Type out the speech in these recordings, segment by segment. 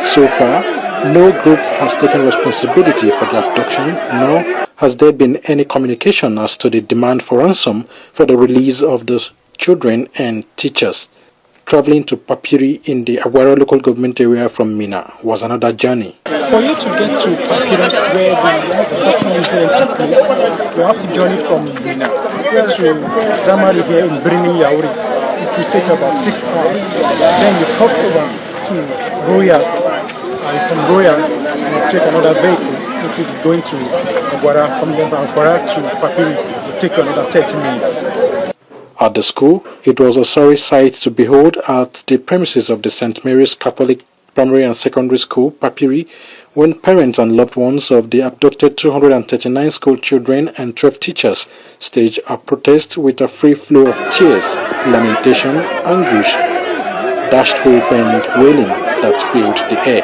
So far, no group has taken responsibility for the abduction, nor has there been any communication as to the demand for ransom for the release of the children and teachers. Traveling to Papiri in the Aguara local government area from Mina was another journey. For you to get to Papiri, where the abduction incident took place, you have to journey from Mina to Zamari here in Birni Yauri. It will take about 6 hours. Then you cross over to Roya, and from Roya you take another vehicle. If you're going to Aguara, from Aguara to Papiri, it will take another 30 minutes. At the school, it was a sorry sight to behold at the premises of the St. Mary's Catholic Primary and Secondary School, Papiri, when parents and loved ones of the abducted 239 school children and 12 teachers staged a protest with a free flow of tears, lamentation, anguish, dashed hope and wailing that filled the air.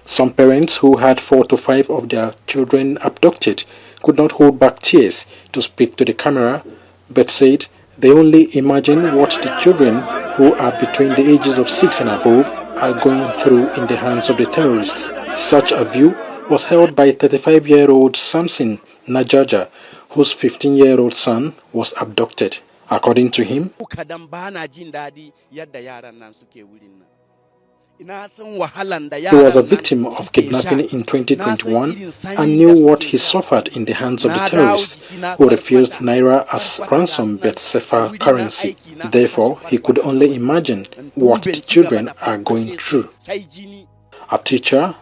Some parents who had 4 to 5 of their children abducted could not hold back tears to speak to the camera, but said they only imagine what the children who are between the ages of 6 and above are going through in the hands of the terrorists. Such a view was held by 35-year-old Samson Najaja, whose 15-year-old son was abducted. According to him, he was a victim of kidnapping in 2021 and knew what he suffered in the hands of the terrorists who refused Naira as ransom but safer currency. Therefore, he could only imagine what the children are going through. A teacher,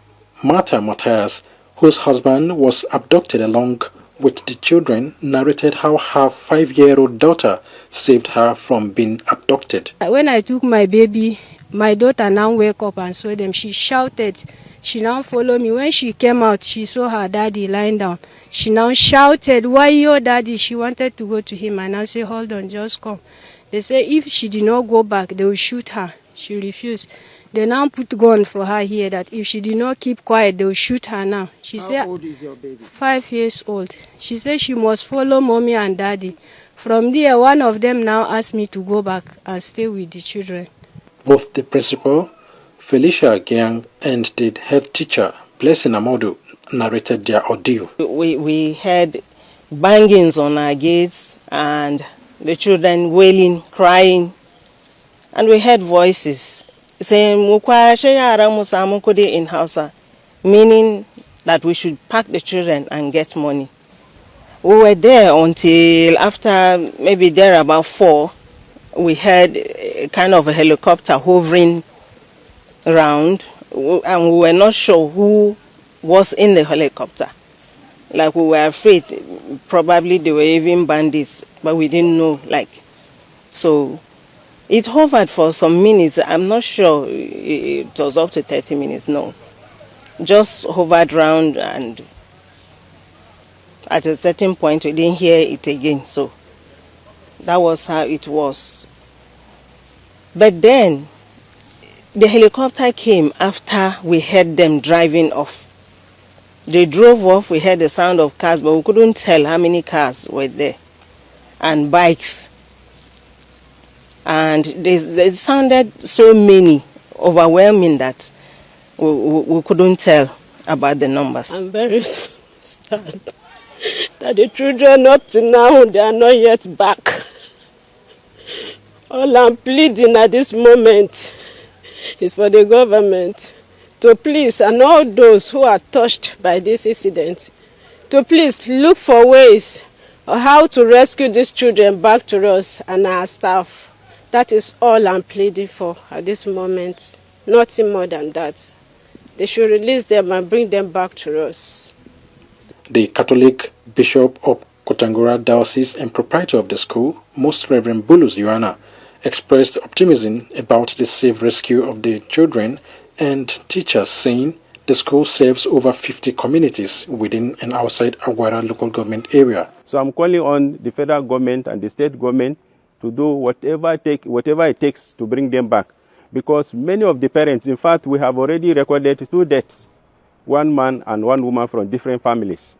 Martha Matthias, whose husband was abducted along with the children, narrated how her 5-year-old daughter saved her from being abducted. When I took my baby, my daughter now wake up and saw them. She shouted. She now followed me. When she came out, she saw her daddy lying down. She now shouted, "Why your daddy?" She wanted to go to him. And I said, "Hold on, just come." They say if she did not go back, they will shoot her. She refused. They now put gun for her here that if she did not keep quiet, they will shoot her now. She said, "How old is your baby?" 5 years old. She said she must follow mommy and daddy. From there, one of them now asked me to go back and stay with the children. Both the principal, Felicia Gyang, and the head teacher, Blessing Amodu, narrated their ordeal. We had bangings on our gates and the children wailing, crying, and we heard voices saying, in Hausa, meaning that we should pack the children and get money. We were there until after maybe there about 4. We heard a kind of a helicopter hovering around, and we were not sure who was in the helicopter. Like, we were afraid, probably they were even bandits, but we didn't know, so it hovered for some minutes. I'm not sure it was up to 30 minutes, no. Just hovered around, and at a certain point we didn't hear it again, so that was how it was. But then the helicopter came after we heard them driving off. They drove off, we heard the sound of cars, but we couldn't tell how many cars were there, and bikes. And they sounded so many, overwhelming, that we couldn't tell about the numbers. I'm very sad that the children up to now, they are not yet back. All I'm pleading at this moment is for the government to please, and all those who are touched by this incident, to please look for ways of how to rescue these children back to us and our staff. That is all I'm pleading for at this moment. Nothing more than that. They should release them and bring them back to us. The Catholic Bishop of Kotangora Diocese and proprietor of the school, Most Reverend Bulus Yohana, expressed optimism about the safe rescue of the children and teachers, saying the school serves over 50 communities within and outside Aguara local government area. So I'm calling on the federal government and the state government to do whatever it takes to bring them back. Because many of the parents, in fact, we have already recorded 2 deaths, 1 man and 1 woman from different families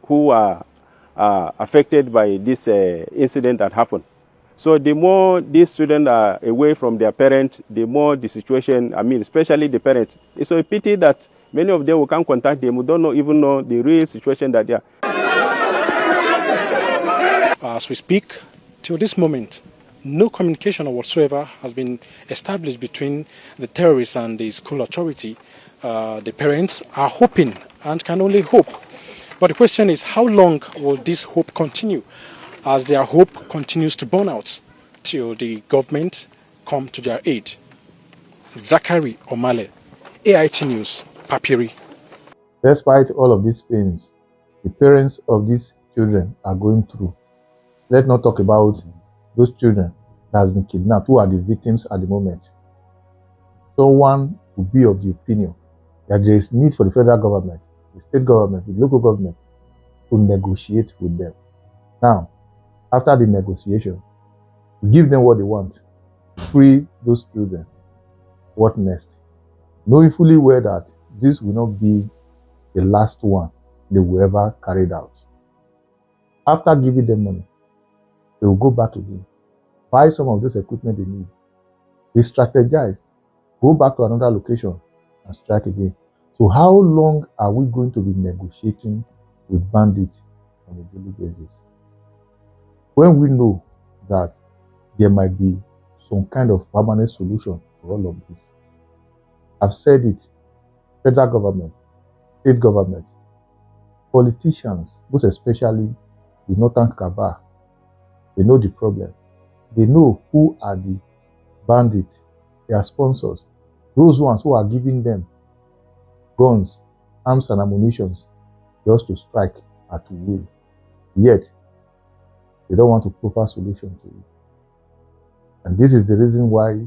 who are affected by this incident that happened. So the more these students are away from their parents, the more the situation, I mean, especially the parents. It's a pity that many of them, we can't contact them. We don't even know the real situation that they are. As we speak, till this moment, no communication whatsoever has been established between the terrorists and the school authority. The parents are hoping and can only hope. But the question is, how long will this hope continue as their hope continues to burn out till the government come to their aid? Zachary Omale, AIT News, Papiri. Despite all of these pains the parents of these children are going through, let's not talk about those children that have been kidnapped, who are the victims at the moment. Someone will be of the opinion that there is need for the federal government, the state government, the local government to negotiate with them. Now, after the negotiation, give them what they want, free those children. What next? Knowing fully well that this will not be the last one they will ever carry out. After giving them money, they will go back again, buy some of those equipment they need, re-strategize, go back to another location and strike again. So how long are we going to be negotiating with bandits on a daily basis? When we know that there might be some kind of permanent solution for all of this. I've said it, federal government, state government, politicians, most especially the Northern Cabal, they know the problem. They know who are the bandits, their sponsors, those ones who are giving them guns, arms and ammunition just to strike at will. Yet, they don't want a proper solution to it. And this is the reason why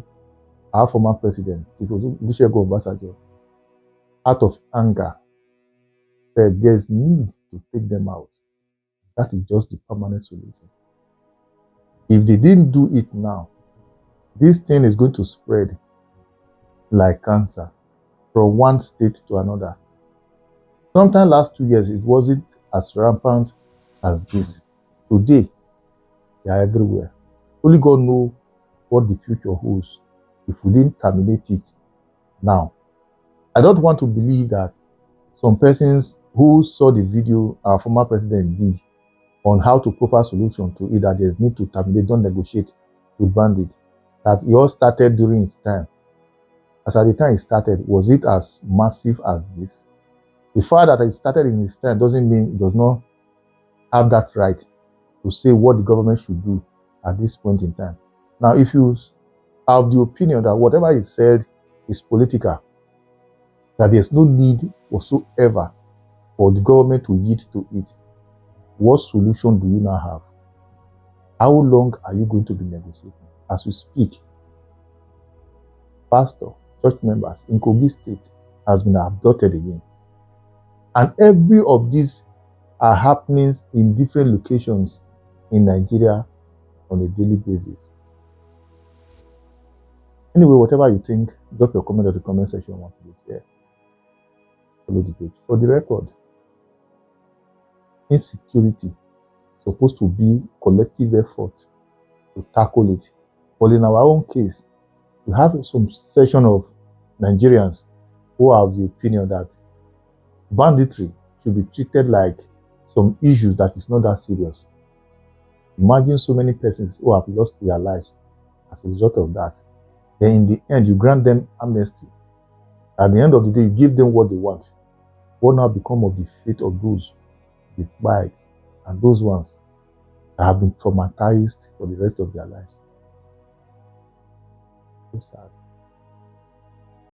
our former president, Olusegun Obasanjo, out of anger, said there's need to take them out. That is just the permanent solution. If they didn't do it now, this thing is going to spread like cancer from one state to another. Sometime last 2 years, it wasn't as rampant as this. Today, they are everywhere. Only God knows what the future holds if we didn't terminate it now. I don't want to believe that some persons who saw the video our former president did on how to profile solution to it, that there's need to terminate, don't negotiate with bandits, that it all started during its time. As at the time it started, was it as massive as this? The fact that it started in its time doesn't mean it does not have that right to say what the government should do at this point in time. Now, if you have the opinion that whatever is said is political, that there's no need whatsoever for the government to yield to it, what solution do you now have? How long are you going to be negotiating? As we speak, pastor, church members in Kogi State has been abducted again. And every of these are happening in different locations in Nigeria on a daily basis. Anyway, whatever you think, drop your comment in the comment section once you get here. Follow the page. For the record, insecurity is supposed to be collective effort to tackle it. But in our own case, we have some section of Nigerians who have the opinion that banditry should be treated like some issues that is not that serious. Imagine so many persons who have lost their lives as a result of that. Then in the end, you grant them amnesty. At the end of the day, you give them what they want. What now become of the fate of those they died and those ones that have been traumatized for the rest of their lives? So sad.